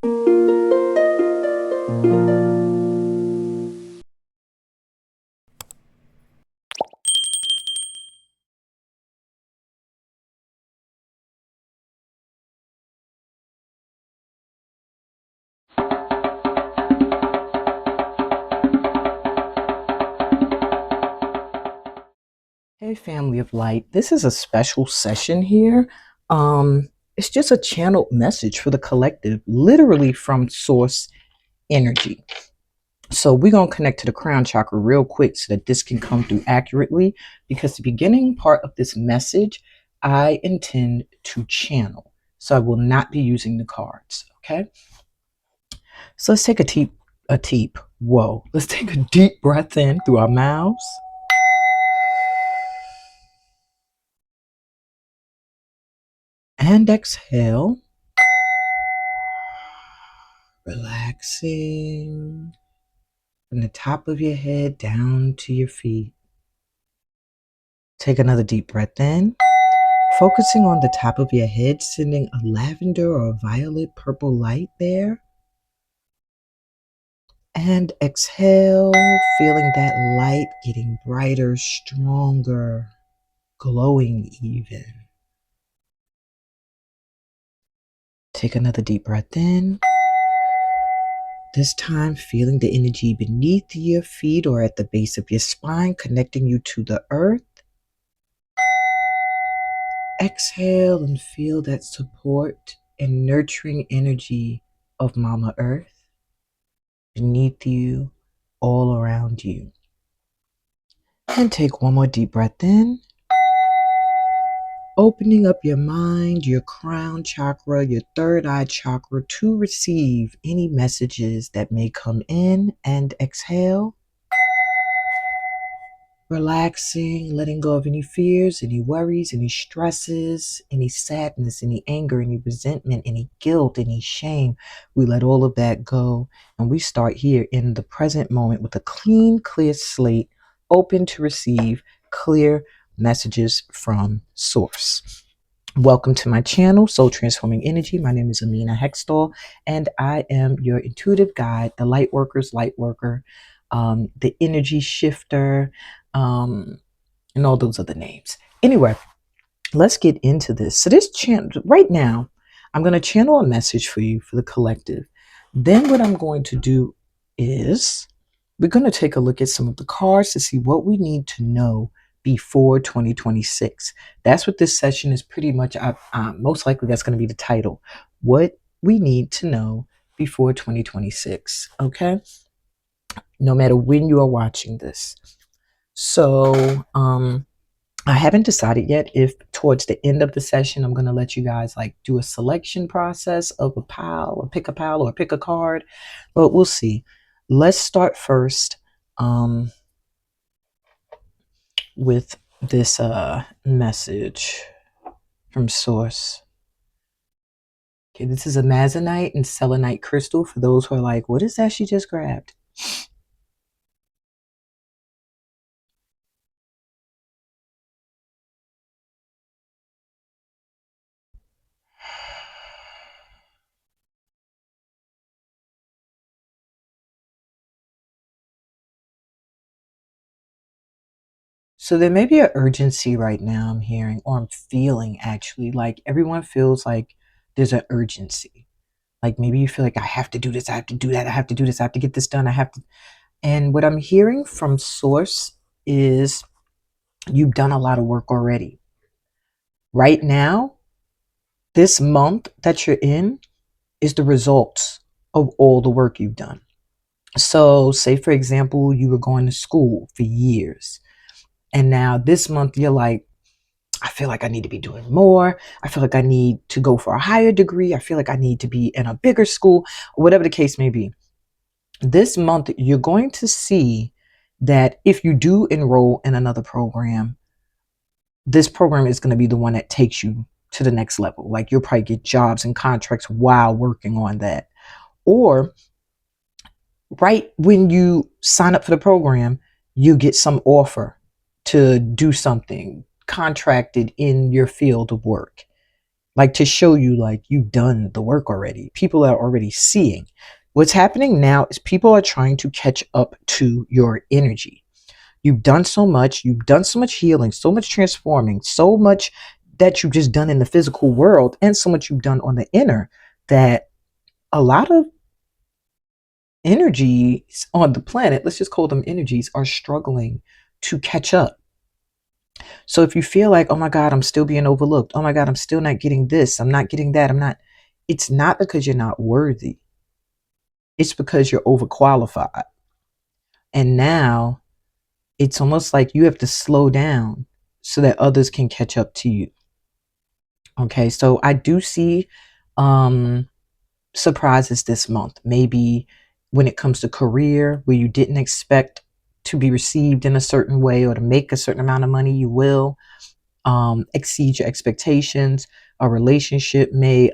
Hey, family of light. This is a special session here. It's just a channeled message for the collective, literally from source energy. So we're going to connect to the crown chakra real quick so that this can come through accurately, because the beginning part of this message, I intend to channel. So I will not be using the cards. Okay. So let's take let's take a deep breath in through our mouths. And exhale. Relaxing from the top of your head down to your feet. Take another deep breath in, focusing on the top of your head, sending a lavender or a violet purple light there. And exhale, feeling that light getting brighter, stronger, glowing even. Take another deep breath in. This time, feeling the energy beneath your feet or at the base of your spine, connecting you to the earth. Exhale and feel that support and nurturing energy of Mama Earth beneath you, all around you. And take one more deep breath in, opening up your mind, your crown chakra, your third eye chakra to receive any messages that may come in. And exhale. Relaxing, letting go of any fears, any worries, any stresses, any sadness, any anger, any resentment, any guilt, any shame. We let all of that go, and we start here in the present moment with a clean, clear slate, open to receive clear messages from Source. Welcome to my channel, Soul Transforming Energy. My name is Amina Hextall, and I am your intuitive guide, the light worker's light worker, the energy shifter, and all those other names. Anyway, let's get into this. So this channel, right now, I'm going to channel a message for you, for the collective. Then what I'm going to do is we're going to take a look at some of the cards to see what we need to know before 2026. That's what this session is pretty much. Most likely that's going to be the title. What we need to know before 2026. Okay. No matter when you are watching this. So, I haven't decided yet if towards the end of the session, I'm going to let you guys like do a selection process of a pile or pick a pile or pick a card, but we'll see. Let's start first, with this, message from Source. Okay. This is a Amazonite and Selenite crystal for those who are like, what is that she just grabbed? So there may be an urgency right now I'm hearing, or I'm feeling actually, like everyone feels like there's an urgency. Like maybe you feel like I have to do this, I have to do that, I have to do this, I have to get this done, I have to. And what I'm hearing from Source is you've done a lot of work already. Right now, this month that you're in is the results of all the work you've done. So say, for example, you were going to school for years. And now this month you're like, I feel like I need to be doing more. I feel like I need to go for a higher degree. I feel like I need to be in a bigger school, whatever the case may be. This month, you're going to see that if you do enroll in another program, this program is going to be the one that takes you to the next level. Like you'll probably get jobs and contracts while working on that. Or right when you sign up for the program, you get some offer to do something contracted in your field of work. like to show you like you've done the work already. People are already seeing. What's happening now is people are trying to catch up to your energy. You've done so much, you've done so much healing, so much transforming, so much that you've just done in the physical world, and so much you've done on the inner, that a lot of energies on the planet, let's just call them energies, are struggling to catch up. So if you feel like, oh my God, I'm still being overlooked, oh my God, I'm still not getting this, I'm not getting that, it's not because you're not worthy. It's because you're overqualified. And now it's almost like you have to slow down so that others can catch up to you. Okay, so I do see um surprises this month. Maybe when it comes to career, where you didn't expect to be received in a certain way or to make a certain amount of money, you will exceed your expectations. A relationship may,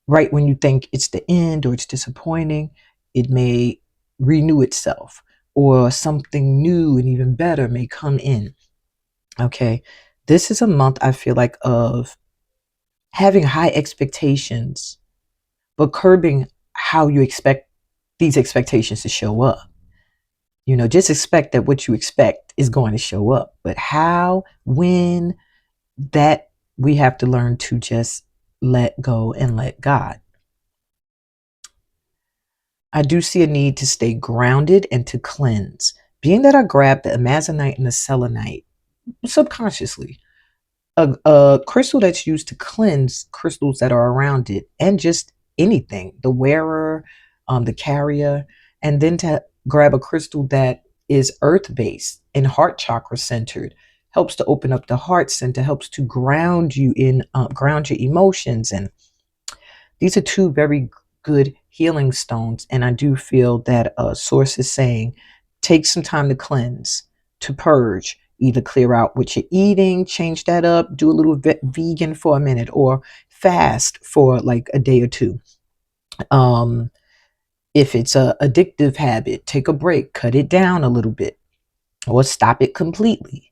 right when you think it's the end or it's disappointing, it may renew itself, or something new and even better may come in. Okay, this is a month I feel like of having high expectations, but curbing how you expect these expectations to show up. Just expect that what you expect is going to show up. But how, when, that we have to learn to just let go and let God. I do see a need to stay grounded and to cleanse. Being that I grabbed the amazonite and the selenite subconsciously, a crystal that's used to cleanse crystals that are around it, and just anything, the wearer, the carrier, and then to grab a crystal that is earth based and heart chakra centered, helps to open up the heart center, helps to ground you in, ground your emotions. And these are two very good healing stones. And I do feel that source is saying take some time to cleanse, to purge, either clear out what you're eating, change that up, do a little vegan for a minute, or fast for like a day or two. Um, if it's a addictive habit, take a break, cut it down a little bit, or stop it completely.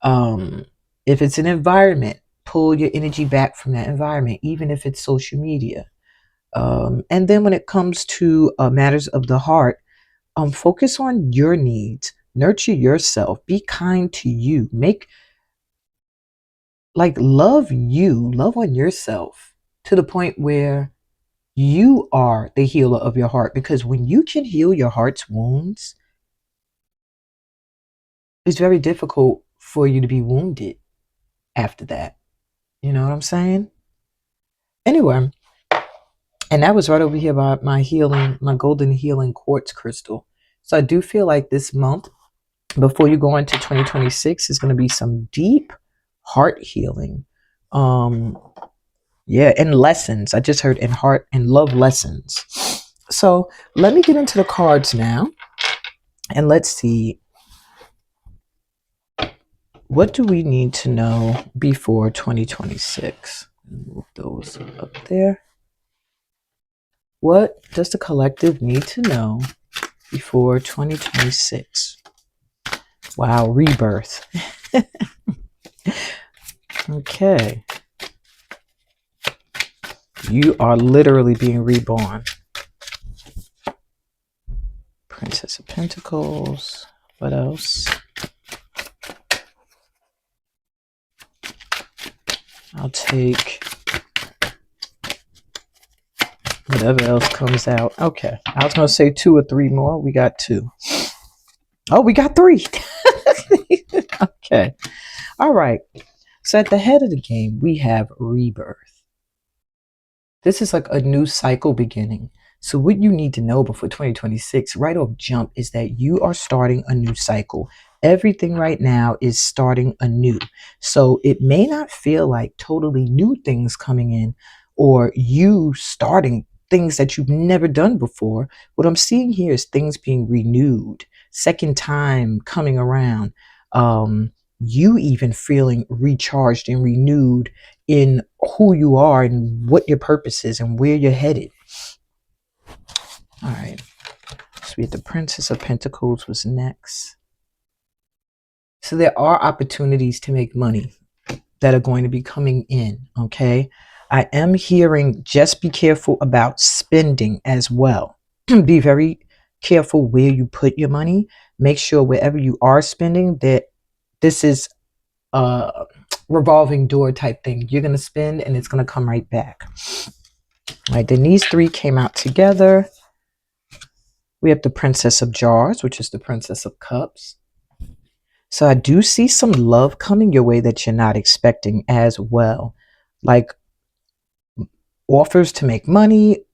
Um, if it's an environment, pull your energy back from that environment, even if it's social media. And then when it comes to matters of the heart, focus on your needs, nurture yourself, be kind to you, love on yourself to the point where you are the healer of your heart. Because when you can heal your heart's wounds, it's very difficult for you to be wounded after that. You know what I'm saying? Anyway, and that was right over here by my golden healing quartz crystal. So I do feel like this month, before you go into 2026, is going to be some deep heart healing. Um, yeah, and lessons. I just heard in heart and love lessons. So let me get into the cards now, and let's see, what do we need to know before 2026? Move those up there. What does the collective need to know before 2026? Wow, rebirth. Okay. You are literally being reborn. Princess of Pentacles. What else? I'll take whatever else comes out. Okay. I was going to say 2 or 3 more. We got 2. Oh, we got 3. Okay. All right. So at the head of the game, we have rebirth. This is like a new cycle beginning. So what you need to know before 2026, right off jump, is that you are starting a new cycle. Everything right now is starting anew. So it may not feel like totally new things coming in, or you starting things that you've never done before. What I'm seeing here is things being renewed, second time coming around. You even feeling recharged and renewed in who you are and what your purpose is and where you're headed. All right. So we had the Princess of Pentacles was next. So there are opportunities to make money. that are going to be coming in. Okay. I am hearing just be careful about spending as well. Be very careful where you put your money. Make sure wherever you are spending that this is a revolving door type thing. You're going to spend and it's going to come right back. All right. Then these three came out together. We have the Princess of Jars, which is the Princess of Cups. So I do see some love coming your way that you're not expecting as well. Like offers to make money,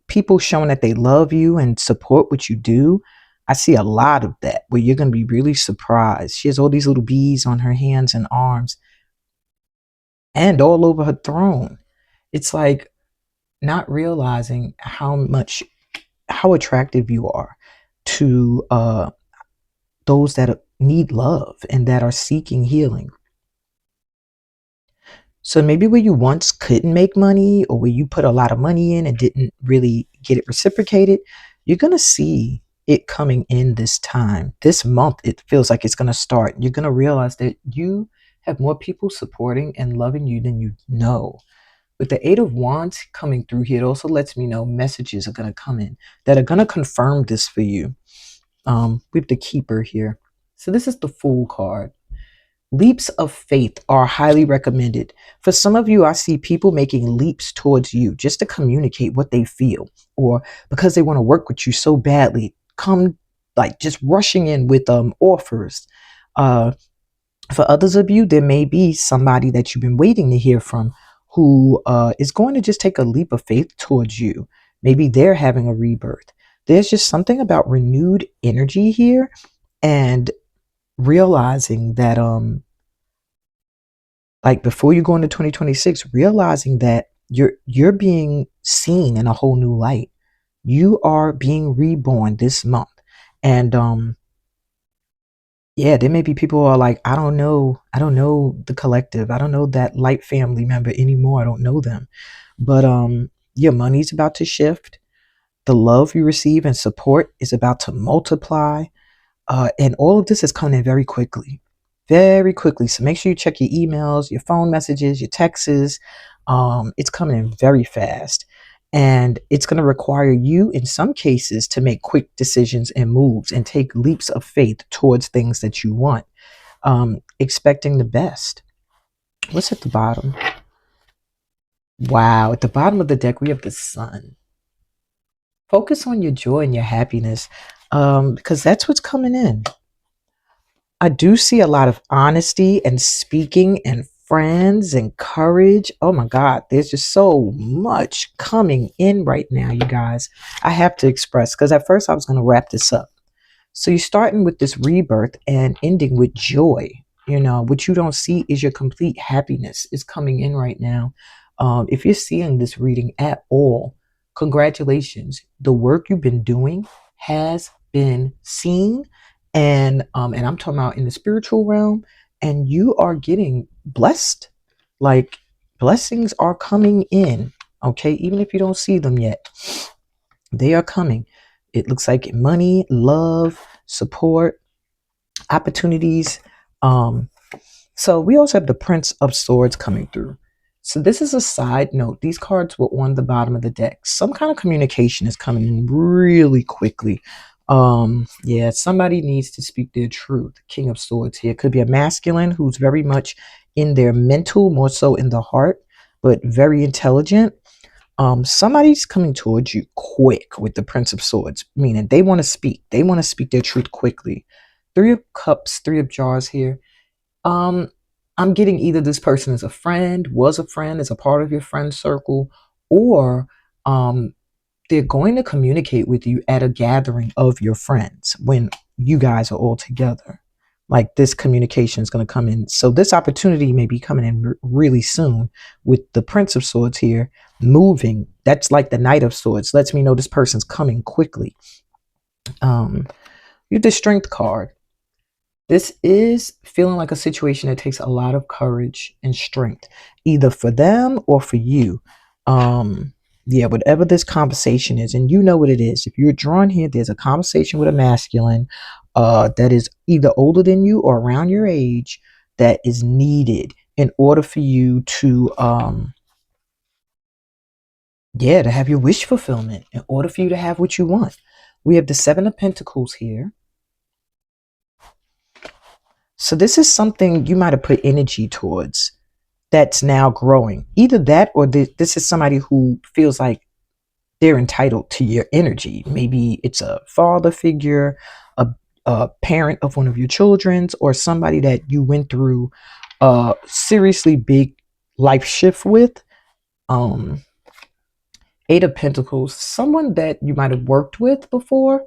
people showing that they love you and support what you do. I see a lot of that where you're going to be really surprised. She has all these little bees on her hands and arms and all over her throne. It's like not realizing how attractive you are to those that need love and that are seeking healing. So maybe where you once couldn't make money or where you put a lot of money in and didn't really get it reciprocated, you're going to see it coming in this time. This month, it feels like it's going to start. You're going to realize that you have more people supporting and loving you than you know. With the Eight of Wands coming through here, it also lets me know messages are going to come in that are going to confirm this for you. We have the Keeper here. So this is the Fool card. Leaps of faith are highly recommended. For some of you, I see people making leaps towards you just to communicate what they feel or because they want to work with you so badly. Come like just rushing in with offers. For others of you, there may be somebody that you've been waiting to hear from who is going to just take a leap of faith towards you. Maybe they're having a rebirth. There's just something about renewed energy here and realizing that like before you go into 2026, realizing that you're being seen in a whole new light. You are being reborn this month. And yeah, there may be people who are like, I don't know the collective. I don't know that light family member anymore. I don't know them. But your money's about to shift. The love you receive and support is about to multiply. And all of this is coming in very quickly, very quickly. So make sure you check your emails, your phone messages, your texts. It's coming in very fast. And it's going to require you, in some cases, to make quick decisions and moves and take leaps of faith towards things that you want, expecting the best. What's at the bottom? Wow. At the bottom of the deck, we have the Sun. Focus on your joy and your happiness because that's what's coming in. I do see a lot of honesty and speaking and friends and courage. Oh my God, there's just so much coming in right now, you guys. I have to express because at first I was going to wrap this up. So you're starting with this rebirth and ending with joy. You know, what you don't see is your complete happiness is coming in right now. If you're seeing this reading at all, congratulations. The work you've been doing has been seen. And I'm talking about in the spiritual realm, and you are getting blessed. Like blessings are coming in. Okay, even if you don't see them yet, they are coming. It looks like money, love, support, opportunities. So we also have the Prince of Swords coming through. So this is a side note. These cards were on the bottom of the deck. Some kind of communication is coming in really quickly. Yeah, somebody needs to speak their truth. King of Swords here. Could be a masculine who's very much in their mental, more so in the heart, but very intelligent. Somebody's coming towards you quick with the Prince of Swords, meaning they want to speak. They want to speak their truth quickly. Three of Cups, Three of Jars here. Um, I'm getting either this person is a friend, was a friend, is a part of your friend circle, or they're going to communicate with you at a gathering of your friends when you guys are all together. Like this communication is going to come in. So this opportunity may be coming in really soon with the Prince of Swords here moving. That's like the Knight of Swords. Lets me know this person's coming quickly. You have the Strength card. This is feeling like a situation that takes a lot of courage and strength, either for them or for you. Yeah, whatever this conversation is, and you know what it is. If you're drawn here, there's a conversation with a masculine that is either older than you or around your age that is needed. in order for you to to have your wish fulfillment, in order for you to have what you want. We have the Seven of Pentacles here. So this is something you might have put energy towards that's now growing. Either that, or this is somebody who feels like they're entitled to your energy. Maybe it's a father figure, a parent of one of your children's, or somebody that you went through a seriously big life shift with. Eight of Pentacles, someone that you might have worked with before.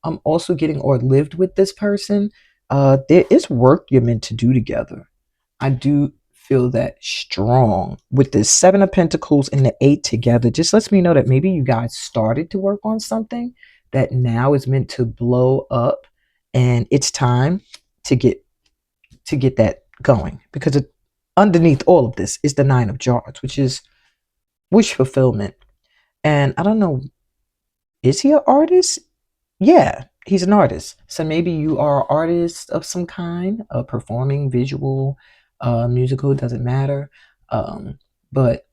I'm also getting, or lived with this person. There is work you're meant to do together. I do feel that strong with the Seven of Pentacles and the Eight together. Just lets me know that maybe you guys started to work on something that now is meant to blow up, and it's time to get that going, because underneath all of this is the Nine of Jars, which is wish fulfillment. And I don't know, is he an artist? Yeah, he's an artist. So maybe you are an artist of some kind, performing, visual, musical, doesn't matter. But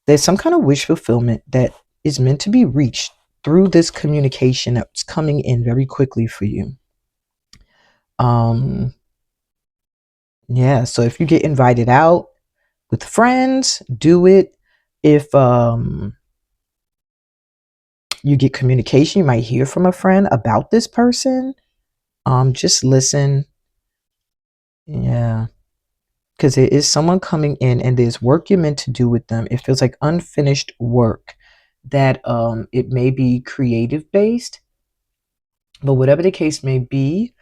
there's some kind of wish fulfillment that is meant to be reached through this communication that's coming in very quickly for you. Yeah, so if you get invited out with friends, do it. If you get communication, you might hear from a friend about this person. Just listen. Yeah. Because there is someone coming in and there's work you're meant to do with them. It feels like unfinished work that it may be creative based, but whatever the case may be,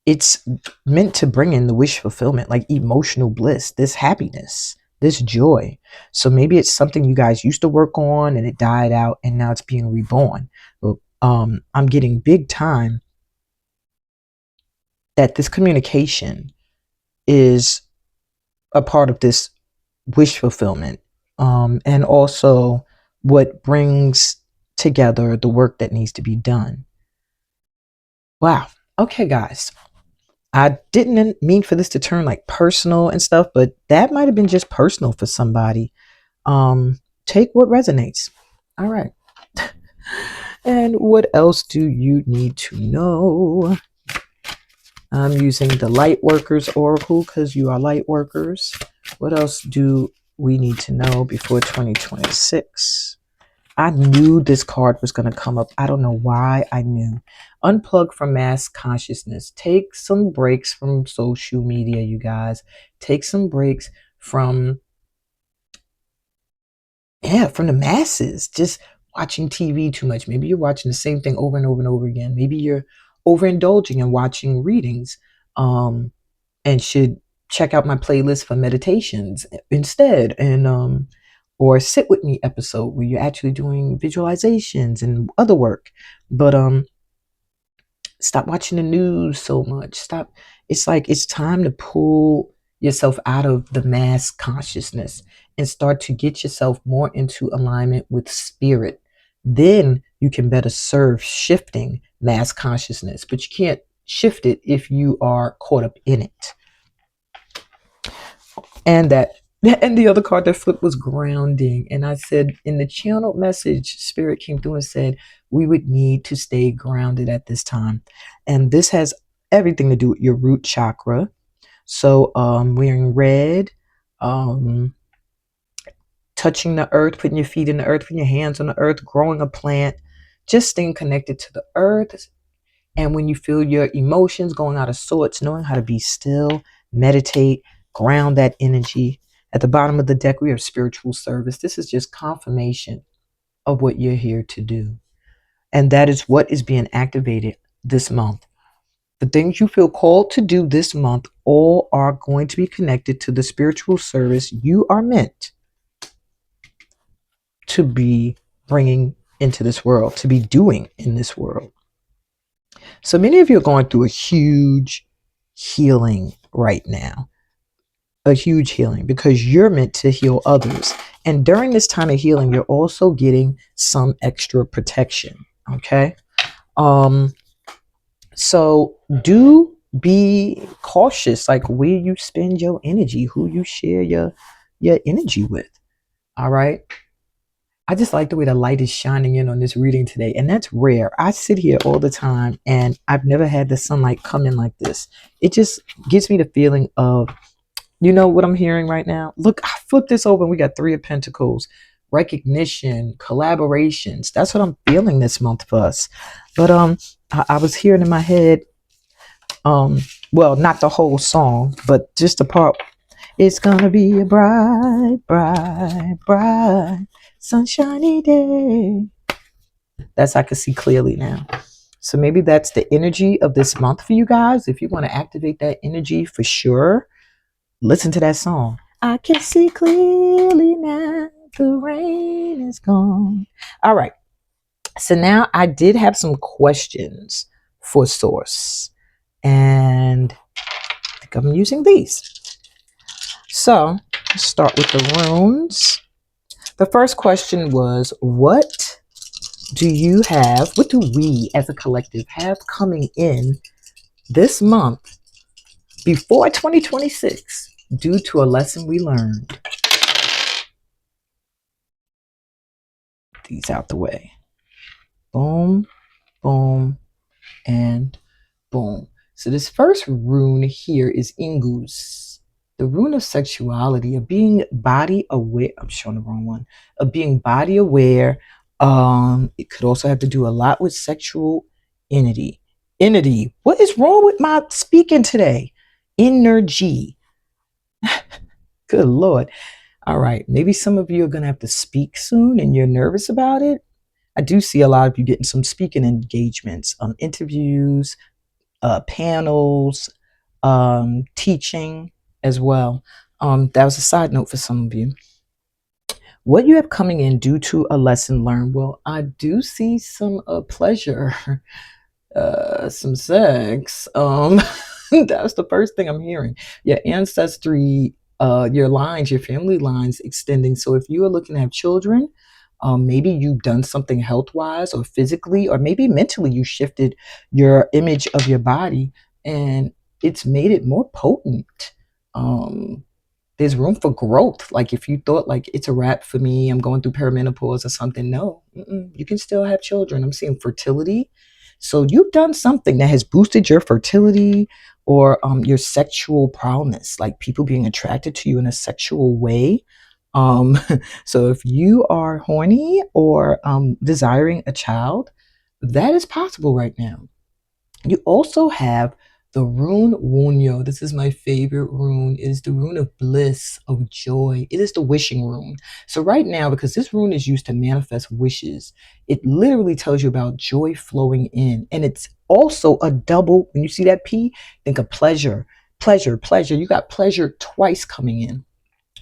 it's meant to bring in the wish fulfillment, like emotional bliss, this happiness, this joy. So maybe it's something you guys used to work on and it died out and now it's being reborn. But I'm getting big time that this communication is a part of this wish fulfillment, and also what brings together the work that needs to be done. Wow. Okay, guys. I didn't mean for this to turn like personal and stuff, but that might have been just personal for somebody. Take what resonates. All right. And what else do you need to know? I'm using the Light Workers Oracle because you are light workers. What else do we need to know before 2026? I knew this card was going to come up. I don't know why I knew. Unplug from mass consciousness. Take some breaks from social media, you guys. Take some breaks from the masses. Just watching TV too much. Maybe you're watching the same thing over and over and over again. Maybe you're overindulging and watching readings. And should check out my playlist for meditations instead, and or sit with me episode where you're actually doing visualizations and other work. But stop watching the news so much. Stop. It's like it's time to pull yourself out of the mass consciousness and start to get yourself more into alignment with spirit. Then you can better serve shifting mass consciousness, but you can't shift it if you are caught up in it. And the other card that flipped was grounding. And I said in the channeled message, spirit came through and said we would need to stay grounded at this time. And this has everything to do with your root chakra. So wearing red, touching the earth, putting your feet in the earth, putting your hands on the earth, growing a plant, just staying connected to the earth. And when you feel your emotions going out of sorts, knowing how to be still, meditate, ground that energy. At the bottom of the deck, we have spiritual service. This is just confirmation of what you're here to do. And that is what is being activated this month. The things you feel called to do this month all are going to be connected to the spiritual service you are meant to be bringing into this world, to be doing in this world. So many of you are going through a huge healing right now. A huge healing because you're meant to heal others. And during this time of healing, you're also getting some extra protection. Okay. So do be cautious, like where you spend your energy, who you share your energy with. All right. I just like the way the light is shining in on this reading today. And that's rare. I sit here all the time and I've never had the sunlight come in like this. It just gives me the feeling of, you know what I'm hearing right now? Look, I flipped this over and we got Three of Pentacles, recognition, collaborations. That's what I'm feeling this month for us. But I was hearing in my head, well, not the whole song, but just the part. It's gonna be a bright, bright, bright, sunshiny day. That's I can see clearly now. So maybe that's the energy of this month for you guys. If you want to activate that energy for sure, listen to that song. I can see clearly now. The rain is gone. All right. So now I did have some questions for Source. And I think I'm using these. So let's start with the runes. The first question was, what do we as a collective have coming in this month before 2026 due to a lesson we learned? These out the way. Boom, boom, and boom. So this first rune here is Ingus, the rune of sexuality, of being body aware. I'm showing the wrong one. Of being body aware. It could also have to do a lot with sexual entity. Entity. What is wrong with my speaking today? Energy. Good Lord. All right. Maybe some of you are going to have to speak soon and you're nervous about it. I do see a lot of you getting some speaking engagements, interviews, panels, teaching as well. That was a side note for some of you. What you have coming in due to a lesson learned? Well, I do see some pleasure, some sex. That's the first thing I'm hearing. Your ancestry, your lines, your family lines extending. So if you are looking to have children, maybe you've done something health-wise or physically, or maybe mentally you shifted your image of your body and it's made it more potent. There's room for growth. Like if you thought like it's a wrap for me, I'm going through perimenopause or something. No, you can still have children. I'm seeing fertility. So you've done something that has boosted your fertility or your sexual prowess, like people being attracted to you in a sexual way. So if you are horny or desiring a child, that is possible right now. You also have the rune Wunyo. This is my favorite rune. It is the rune of bliss, of joy. It is the wishing rune. So right now, because this rune is used to manifest wishes, it literally tells you about joy flowing in. And it's also a double. When you see that P, think of pleasure, pleasure, pleasure. You got pleasure twice coming in.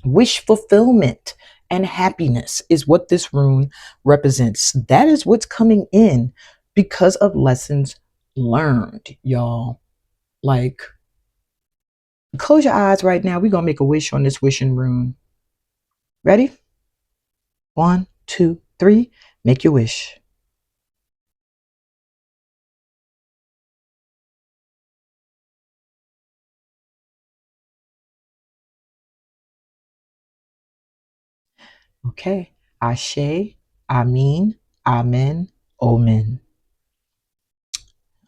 Wish fulfillment and happiness is what this rune represents. That is what's coming in because of lessons learned, y'all. Like, close your eyes right now. We're going to make a wish on this wishing rune. Ready? 1, 2, 3. Make your wish. Okay. Ashe, Amin, Amen, Omen.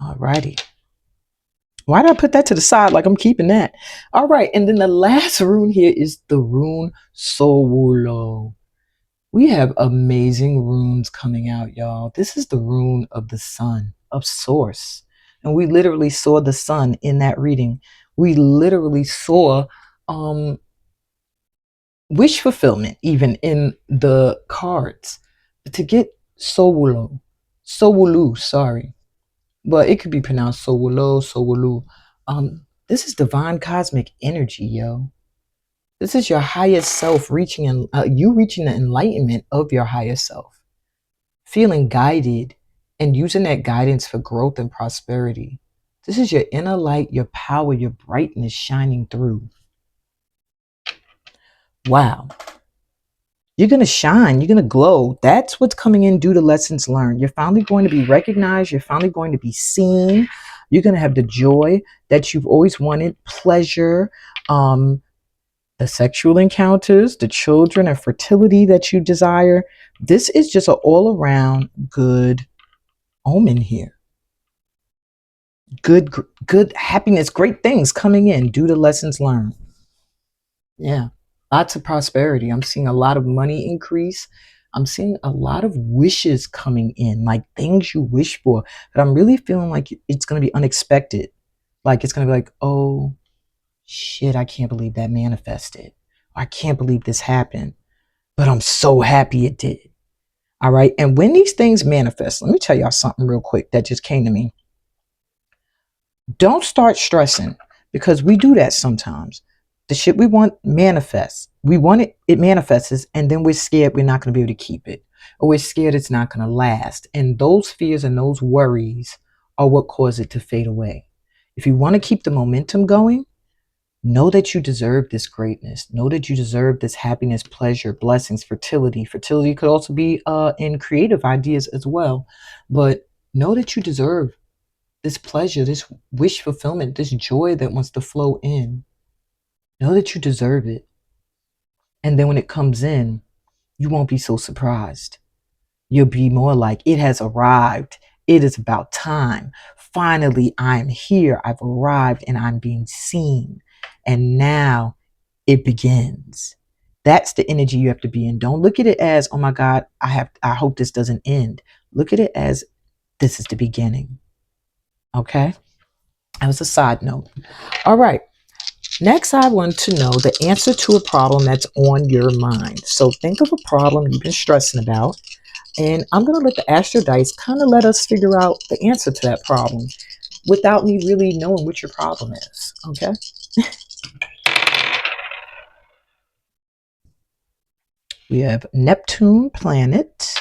All righty. Why did I put that to the side like I'm keeping that? All right. And then the last rune here is the rune Sowulo. We have amazing runes coming out, y'all. This is the rune of the sun, of source. And we literally saw the sun in that reading. We literally saw wish fulfillment even in the cards. To get Sowulu, sorry. But it could be pronounced Sowulu. This is divine cosmic energy, yo. This is your highest self reaching and you reaching the enlightenment of your higher self, feeling guided and using that guidance for growth and prosperity. This is your inner light, your power, your brightness shining through. Wow. You're going to shine. You're going to glow. That's what's coming in due to lessons learned. You're finally going to be recognized. You're finally going to be seen. You're going to have the joy that you've always wanted, pleasure, the sexual encounters, the children and fertility that you desire. This is just an all around good omen here. Good happiness, great things coming in due to lessons learned. Yeah. Lots of prosperity. I'm seeing a lot of money increase. I'm seeing a lot of wishes coming in, like things you wish for. But I'm really feeling like it's going to be unexpected. Like it's going to be like, oh, shit, I can't believe that manifested. I can't believe this happened. But I'm so happy it did. All right. And when these things manifest, let me tell y'all something real quick that just came to me. Don't start stressing because we do that sometimes. The shit we want manifests. We want it, it manifests, and then we're scared we're not going to be able to keep it, or we're scared it's not going to last. And those fears and those worries are what cause it to fade away. If you want to keep the momentum going, know that you deserve this greatness. Know that you deserve this happiness, pleasure, blessings, fertility. Fertility could also be in creative ideas as well. But know that you deserve this pleasure, this wish fulfillment, this joy that wants to flow in. Know that you deserve it. And then when it comes in, you won't be so surprised. You'll be more like, it has arrived. It is about time. Finally, I'm here. I've arrived and I'm being seen. And now it begins. That's the energy you have to be in. Don't look at it as, oh my God, I hope this doesn't end. Look at it as this is the beginning. Okay? That was a side note. All right. Next, I want to know the answer to a problem that's on your mind. So think of a problem you've been stressing about, and I'm going to let the Astro Dice kind of let us figure out the answer to that problem without me really knowing what your problem is. Okay. We have Neptune planet.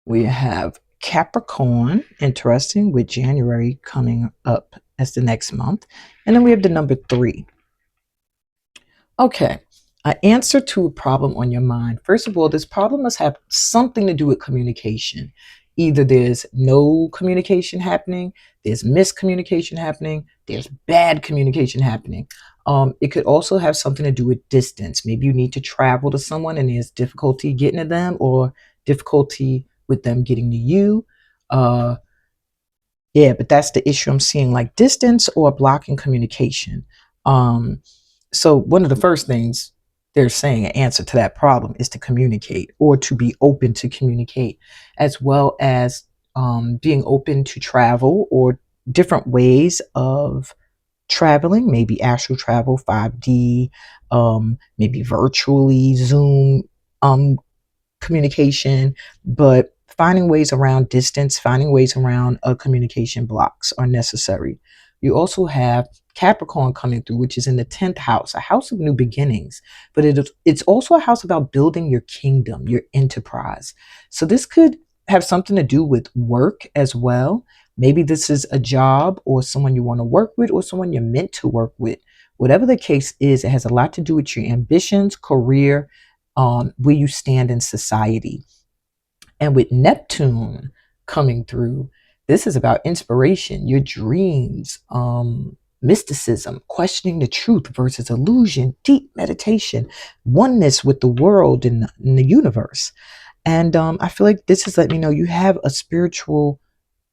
We have Capricorn, interesting, with January coming up as the next month. And then we have the number 3. Okay, an answer to a problem on your mind. First of all, this problem must have something to do with communication. Either there's no communication happening, there's miscommunication happening, there's bad communication happening. It could also have something to do with distance. Maybe you need to travel to someone and there's difficulty getting to them, or difficulty with them getting to you. Yeah, but that's the issue I'm seeing, like distance or blocking communication. Um, so one of the first things they're saying an answer to that problem is to communicate, or to be open to communicate, as well as being open to travel or different ways of traveling, maybe astral travel, 5D, maybe virtually Zoom, um, communication, but finding ways around distance, finding ways around communication blocks are necessary. You also have Capricorn coming through, which is in the 10th house, a house of new beginnings, but it's also a house about building your kingdom, your enterprise. So this could have something to do with work as well. Maybe this is a job or someone you want to work with or someone you're meant to work with. Whatever the case is, it has a lot to do with your ambitions, career, where you stand in society. And with Neptune coming through, this is about inspiration, your dreams, mysticism, questioning the truth versus illusion, deep meditation, oneness with the world and the universe. And I feel like this is letting me know you have a spiritual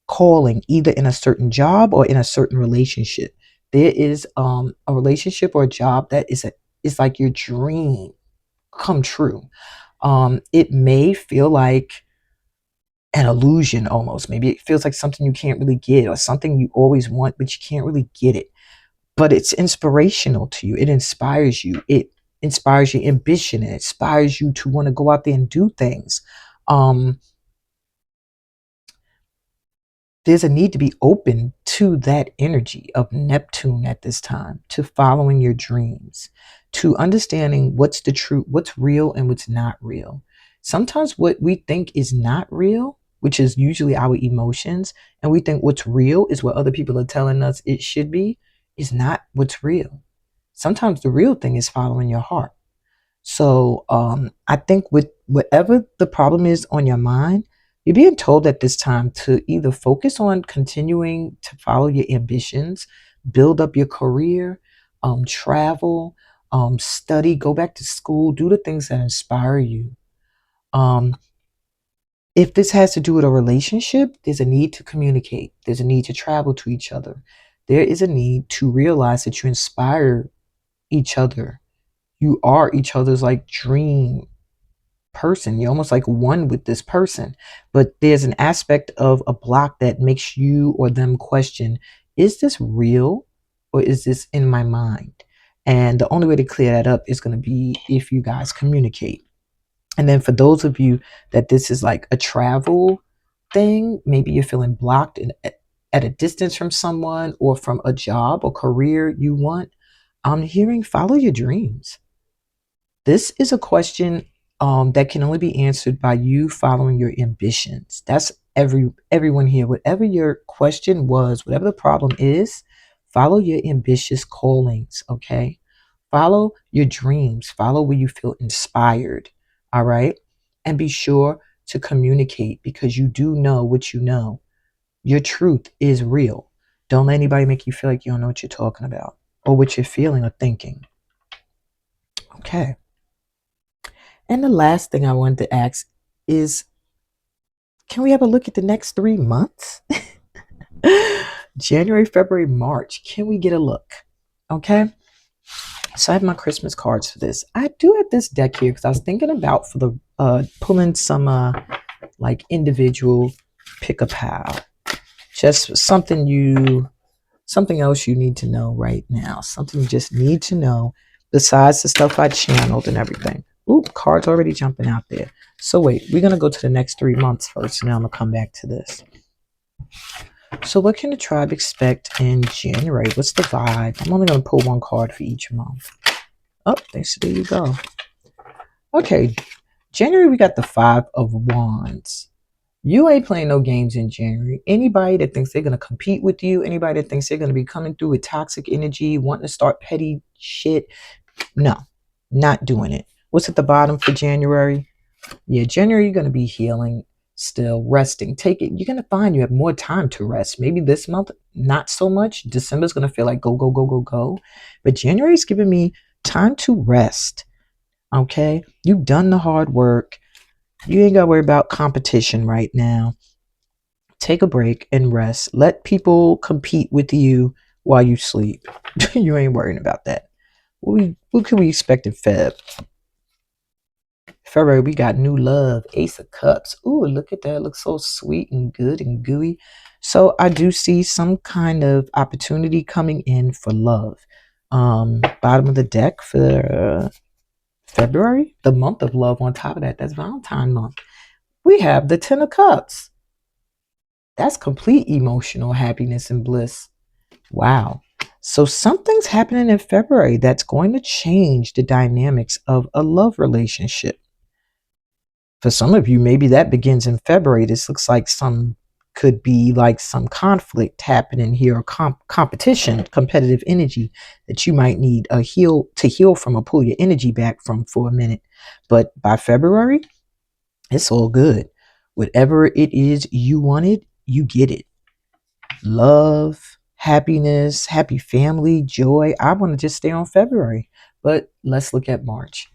calling, either in a certain job or in a certain relationship. There is a relationship or a job that is like your dream come true. It may feel like an illusion almost. Maybe it feels like something you can't really get, or something you always want, but you can't really get it. But it's inspirational to you. It inspires you. It inspires your ambition. It inspires you to want to go out there and do things. Um, there's a need to be open to that energy of Neptune at this time, to following your dreams, to understanding what's the truth, what's real and what's not real. Sometimes what we think is not real, which is usually our emotions, and we think what's real is what other people are telling us it should be, is not what's real. Sometimes the real thing is following your heart. So I think with whatever the problem is on your mind, You're being told at this time to either focus on continuing to follow your ambitions, build up your career, travel, study, go back to school, do the things that inspire you. Um, if this has to do with a relationship, there's a need to communicate. There's a need to travel to each other. There is a need to realize that you inspire each other. You are each other's like dream person. You're almost like one with this person. But there's an aspect of a block that makes you or them question, is this real or is this in my mind? And the only way to clear that up is going to be if you guys communicate. And then for those of you that this is like a travel thing, maybe you're feeling blocked at a distance from someone or from a job or career you want, I'm hearing follow your dreams. This is a question that can only be answered by you following your ambitions. That's everyone here. Whatever your question was, whatever the problem is, follow your ambitious callings, okay? Follow your dreams. Follow where you feel inspired, all right? And be sure to communicate because you do know what you know. Your truth is real. Don't let anybody make you feel like you don't know what you're talking about or what you're feeling or thinking. Okay. And the last thing I wanted to ask is, can we have a look at the next 3 months? January, February, March. Can we get a look? Okay. So I have my Christmas cards for this. I do have this deck here because I was thinking about for the pulling some like individual pick a pile. Just something else you need to know right now. Something you just need to know besides the stuff I channeled and everything. Ooh, cards already jumping out there. So wait, we're going to go to the next 3 months first, and then I'm going to come back to this. So what can the tribe expect in January? What's the vibe? I'm only going to pull one card for each month. Oh, there you go. Okay, January, we got the 5 of Wands. You ain't playing no games in January. Anybody that thinks they're going to compete with you, anybody that thinks they're going to be coming through with toxic energy, wanting to start petty shit, no, not doing it. What's at the bottom for January? Yeah, January, you're going to be healing, still resting. Take it. You're going to find you have more time to rest. Maybe this month, not so much. December's going to feel like go, go, go, go, go. But January's giving me time to rest. Okay? You've done the hard work. You ain't got to worry about competition right now. Take a break and rest. Let people compete with you while you sleep. You ain't worrying about that. What can we expect in February, we got new love, Ace of Cups. Ooh, look at that. It looks so sweet and good and gooey. So I do see some kind of opportunity coming in for love. Bottom of the deck for February, the month of love on top of that. That's Valentine month. We have the Ten of Cups. That's complete emotional happiness and bliss. Wow. So something's happening in February that's going to change the dynamics of a love relationship. For some of you, maybe that begins in February. This looks like could be like some conflict happening here, or competition, competitive energy that you might need to heal from or pull your energy back from for a minute. But by February, it's all good. Whatever it is you wanted, you get it. Love, happiness, happy family, joy. I want to just stay on February, but let's look at March.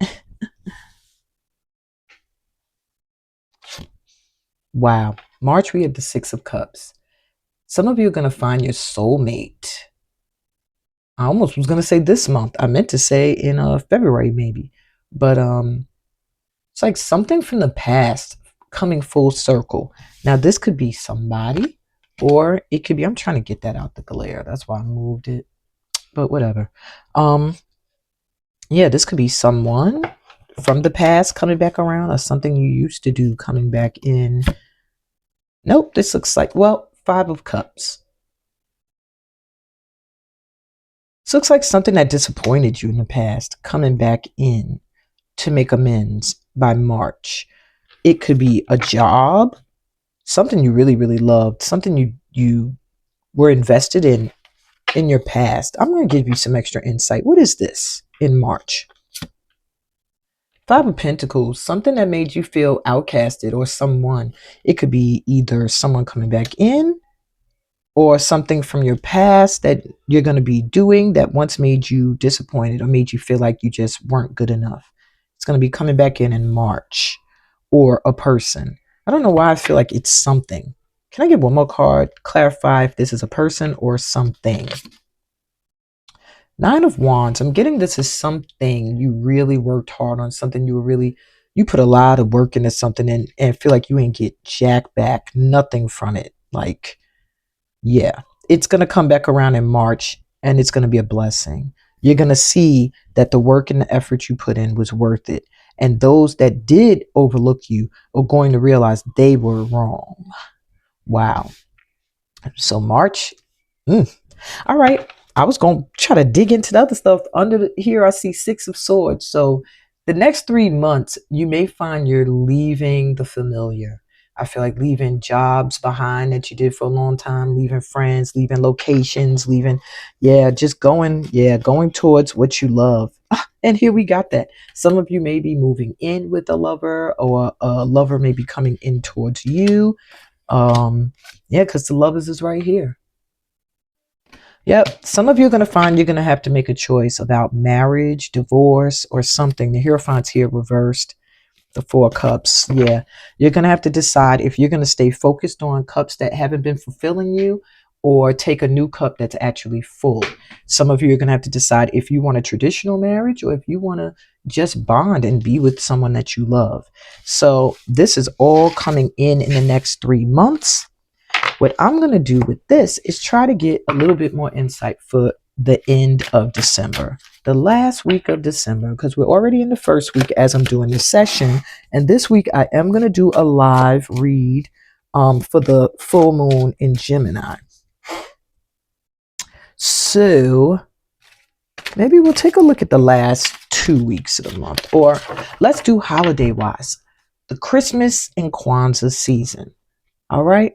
Wow. March, we have the Six of Cups. Some of you are going to find your soulmate. I almost was going to say this month. I meant to say in February maybe. But it's like something from the past coming full circle. Now, this could be somebody, or it could be, I'm trying to get that out the glare. That's why I moved it. But whatever. Yeah, this could be someone from the past coming back around, or something you used to do coming back in. Nope, this looks like, well, Five of Cups. This looks like something that disappointed you in the past coming back in to make amends by March. It could be a job, something you really, really loved, something you were invested in your past. I'm going to give you some extra insight. What is this in March? Five of Pentacles, something that made you feel outcasted or someone. It could be either someone coming back in or something from your past that you're going to be doing that once made you disappointed or made you feel like you just weren't good enough. It's going to be coming back in March, or a person. I don't know why I feel like it's something. Can I get one more card? Clarify if this is a person or something. Nine of Wands. I'm getting this as something you really worked hard on, something you put a lot of work into something and feel like you ain't get jack back, nothing from it. Like, yeah, it's going to come back around in March and it's going to be a blessing. You're going to see that the work and the effort you put in was worth it. And those that did overlook you are going to realize they were wrong. Wow. So March. All right. I was going to try to dig into the other stuff. Here, I see Six of Swords. So the next 3 months, you may find you're leaving the familiar. I feel like leaving jobs behind that you did for a long time, leaving friends, leaving locations, going towards what you love. And here we got that. Some of you may be moving in with a lover, or a lover may be coming in towards you. Because the lovers is right here. Yep. Some of you are going to find you're going to have to make a choice about marriage, divorce, or something. The Hierophant's here reversed. The Four of Cups. Yeah. You're going to have to decide if you're going to stay focused on cups that haven't been fulfilling you, or take a new cup that's actually full. Some of you are going to have to decide if you want a traditional marriage or if you want to just bond and be with someone that you love. So this is all coming in the next 3 months. What I'm going to do with this is try to get a little bit more insight for the end of December, the last week of December, because we're already in the first week as I'm doing this session. And this week I am going to do a live read for the full moon in Gemini. So maybe we'll take a look at the last 2 weeks of the month, or let's do holiday wise, the Christmas and Kwanzaa season. All right.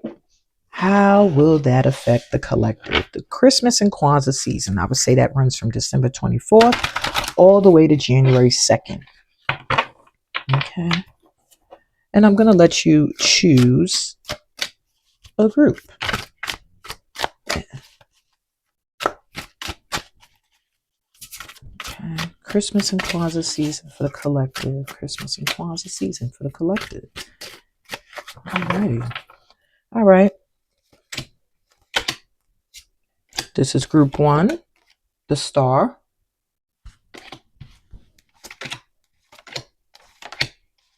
How will that affect the collective? The Christmas and Kwanzaa season, I would say that runs from December 24th all the way to January 2nd. Okay. And I'm going to let you choose a group. Okay. Christmas and Kwanzaa season for the collective. Christmas and Kwanzaa season for the collective. Alrighty. All right. This is group 1, the Star.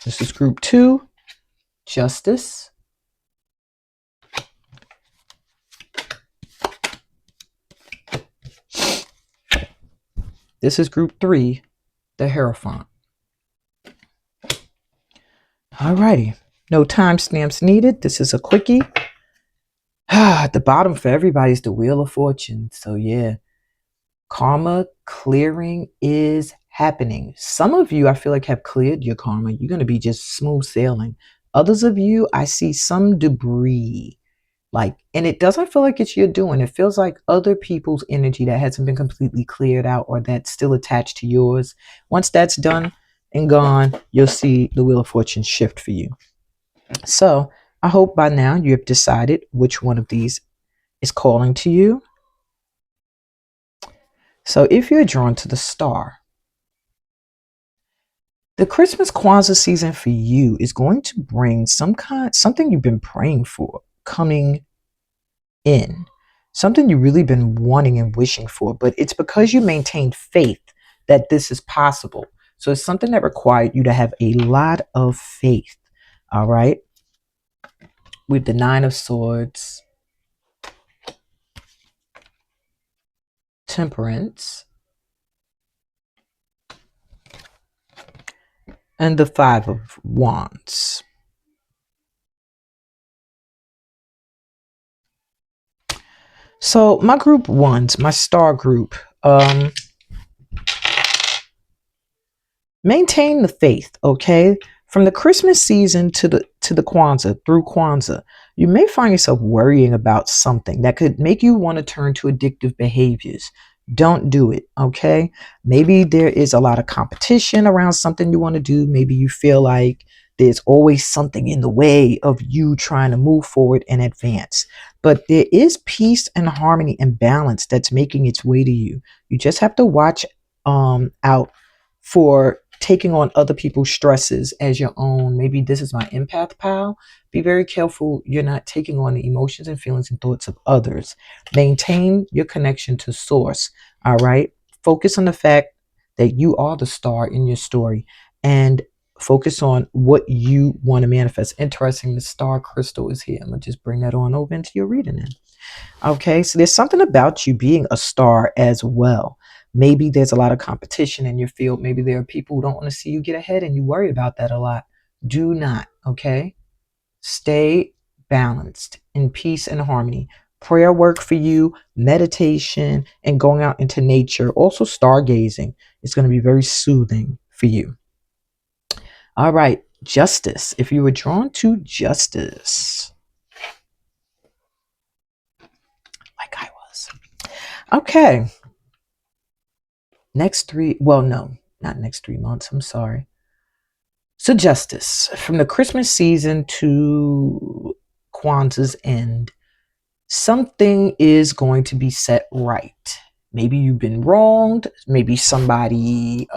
This is group 2, Justice. This is group 3, the Hierophant. Alrighty. No timestamps needed. This is a quickie. At the bottom for everybody is the Wheel of Fortune. So yeah, karma clearing is happening. Some of you, I feel like, have cleared your karma. You're going to be just smooth sailing. Others of you, I see some debris. And it doesn't feel like it's your doing. It feels like other people's energy that hasn't been completely cleared out, or that's still attached to yours. Once that's done and gone, you'll see the Wheel of Fortune shift for you. So I hope by now you have decided which one of these is calling to you. So if you're drawn to the Star, the Christmas Kwanzaa season for you is going to bring something you've been praying for coming in, something you've really been wanting and wishing for, but it's because you maintained faith that this is possible. So it's something that required you to have a lot of faith. All right. With the Nine of Swords, Temperance, and the Five of Wands. So my group 1s, my Star group, maintain the faith, okay? From the Christmas season to the Kwanzaa, through Kwanzaa, you may find yourself worrying about something that could make you want to turn to addictive behaviors. don't do it. Okay. Maybe there is a lot of competition around something you want to do. Maybe you feel like there's always something in the way of you trying to move forward and advance. But there is peace and harmony and balance that's making its way to you. You just have to watch out for taking on other people's stresses as your own. Maybe this is my empath pal. Be very careful you're not taking on the emotions and feelings and thoughts of others. Maintain your connection to source. All right. Focus on the fact that you are the star in your story and focus on what you want to manifest. Interesting. The star crystal is here. I'm going to just bring that on over into your reading then. Okay. So there's something about you being a star as well. Maybe there's a lot of competition in your field. Maybe there are people who don't want to see you get ahead and you worry about that a lot. Do not. Okay. Stay balanced in peace and harmony. Prayer work for you, meditation, and going out into nature. Also, stargazing is going to be very soothing for you. All right, justice. If you were drawn to justice, like I was. Okay. Next three, well, no, not next 3 months. I'm sorry. So, justice from the Christmas season to Kwanzaa's end. Something is going to be set right. Maybe you've been wronged. Maybe somebody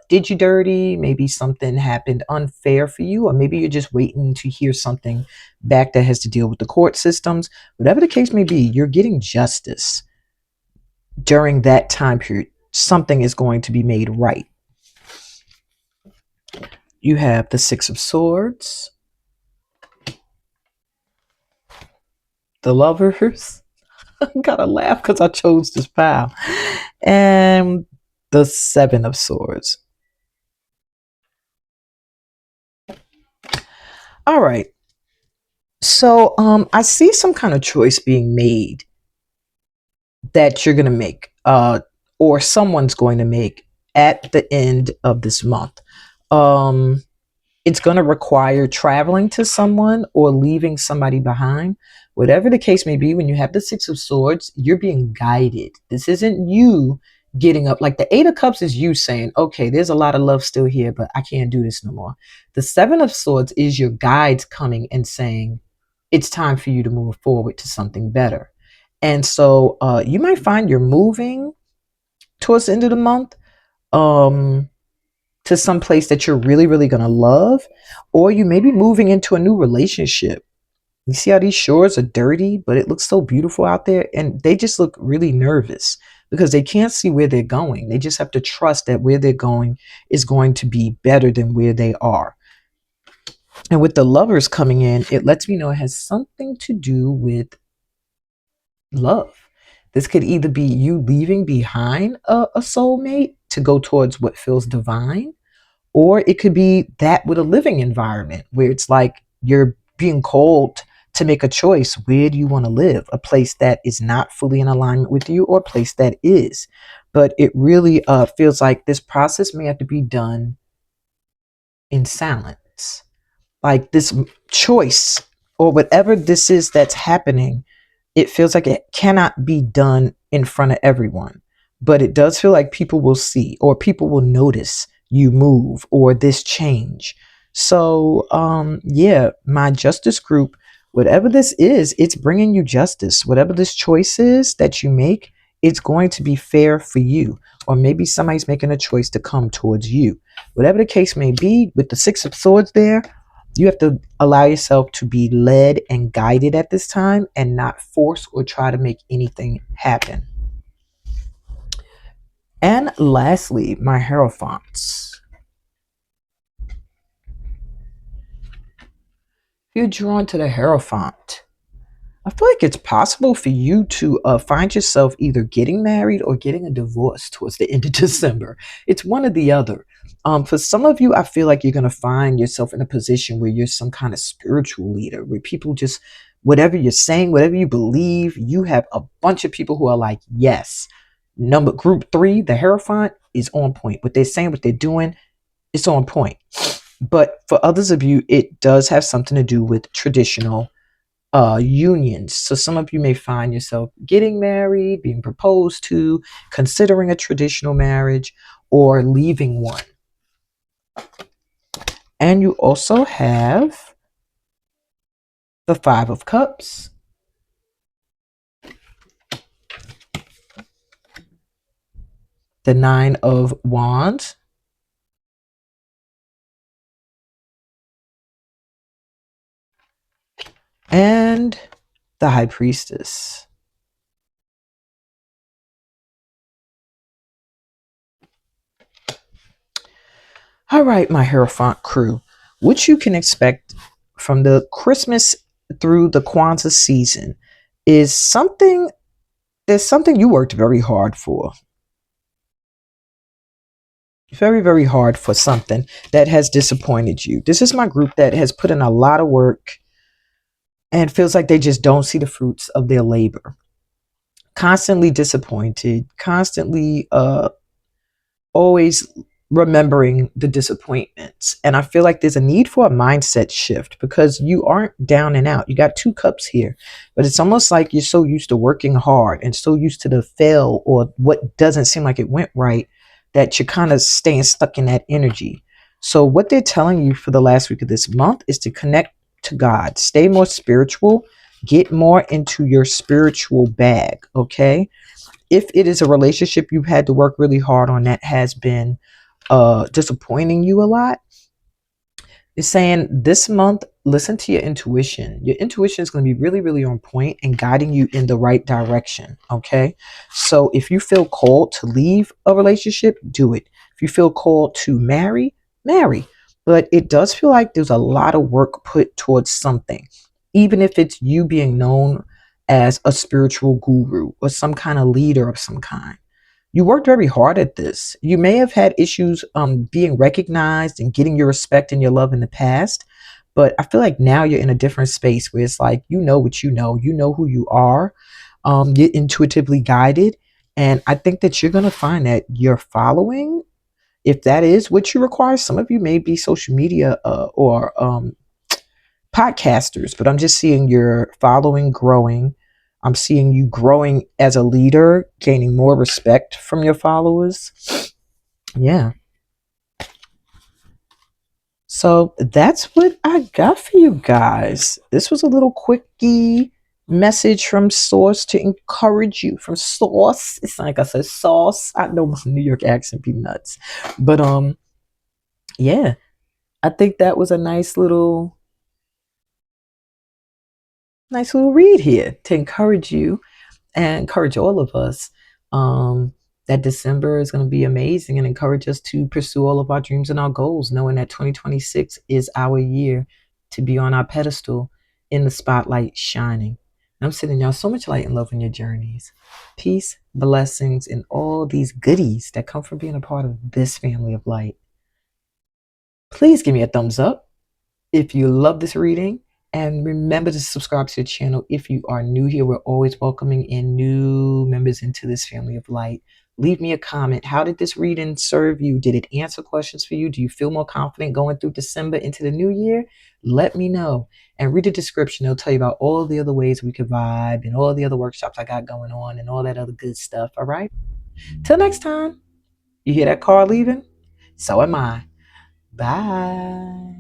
did you dirty. Maybe something happened unfair for you. Or maybe you're just waiting to hear something back that has to deal with the court systems. Whatever the case may be, you're getting justice during that time period. Something is going to be made right. You have the Six of Swords, the Lovers. Gotta laugh because I chose this pile. And the Seven of Swords. All right. So I see some kind of choice being made that you're gonna make, or someone's going to make at the end of this month. Um it's going to require traveling to someone or leaving somebody behind. Whatever the case may be, when you have the Six of Swords, you're being guided. This isn't you getting up. Like the Eight of Cups is you saying, okay, there's a lot of love still here, but I can't do this no more. The Seven of Swords is your guides coming and saying, it's time for you to move forward to something better. And so you might find you're moving towards the end of the month. To some place that you're really, really going to love, or you may be moving into a new relationship. You see how these shores are dirty, but it looks so beautiful out there, and they just look really nervous because they can't see where they're going. They just have to trust that where they're going is going to be better than where they are. And with the Lovers coming in, it lets me know it has something to do with love. This could either be you leaving behind a soulmate to go towards what feels divine, or it could be that with a living environment where it's like you're being called to make a choice. Where do you want to live? A place that is not fully in alignment with you, or a place that is. But it really feels like this process may have to be done in silence. Like this choice or whatever this is that's happening, it feels like it cannot be done in front of everyone. But it does feel like people will see, or people will notice you move or this change. So yeah, my justice group, whatever this is, it's bringing you justice. Whatever this choice is that you make, it's going to be fair for you. Or maybe somebody's making a choice to come towards you. Whatever the case may be, with the Six of Swords there, you have to allow yourself to be led and guided at this time and not force or try to make anything happen. And lastly, my Hierophants. If you're drawn to the Hierophant, I feel like it's possible for you to find yourself either getting married or getting a divorce towards the end of December. It's one or the other. For some of you, I feel like you're going to find yourself in a position where you're some kind of spiritual leader, where people just, whatever you're saying, whatever you believe, you have a bunch of people who are like, yes. Group 3, the Hierophant, is on point. What they're saying, what they're doing, it's on point. But for others of you, it does have something to do with traditional unions. So some of you may find yourself getting married, being proposed to, considering a traditional marriage, or leaving one. And you also have the Five of Cups, the Nine of Wands, and the High Priestess. All right, my Hierophant crew, what you can expect from the Christmas through the Kwanzaa season is something you worked very hard for. Very, very hard for something that has disappointed you. This is my group that has put in a lot of work and feels like they just don't see the fruits of their labor. Constantly disappointed, constantly always remembering the disappointments. And I feel like there's a need for a mindset shift because you aren't down and out. You got two cups here, but it's almost like you're so used to working hard and so used to the fail or what doesn't seem like it went right that you're kind of staying stuck in that energy. So what they're telling you for the last week of this month is to connect to God, stay more spiritual, get more into your spiritual bag. Okay. If it is a relationship you've had to work really hard on that has been disappointing you a lot, is saying this month, listen to your intuition. Your intuition is going to be really, really on point and guiding you in the right direction. Okay. So if you feel called to leave a relationship, do it. If you feel called to marry, marry. But it does feel like there's a lot of work put towards something, even if it's you being known as a spiritual guru or some kind of leader of some kind. You worked very hard at this. You may have had issues being recognized and getting your respect and your love in the past, but I feel like now you're in a different space where it's like you know what you know who you are, you're intuitively guided, and I think that you're gonna find that you're following. If that is what you require, some of you may be social media or podcasters, but I'm just seeing your following growing. I'm seeing you growing as a leader, gaining more respect from your followers. Yeah. So that's what I got for you guys. This was a little quickie message from Source to encourage you. From Source. It's not like I said sauce. I know my New York accent be nuts. But yeah, I think that was a nice little read here to encourage you and encourage all of us that December is going to be amazing and encourage us to pursue all of our dreams and our goals, knowing that 2026 is our year to be on our pedestal in the spotlight shining. And I'm sending y'all so much light and love in your journeys. Peace, blessings, and all these goodies that come from being a part of this family of light. Please give me a thumbs up if you love this reading. And remember to subscribe to the channel if you are new here. We're always welcoming in new members into this family of light. Leave me a comment. How did this reading serve you? Did it answer questions for you? Do you feel more confident going through December into the new year? Let me know. And read the description. It'll tell you about all the other ways we could vibe and all the other workshops I got going on and all that other good stuff. All right? Till next time. You hear that car leaving? So am I. Bye.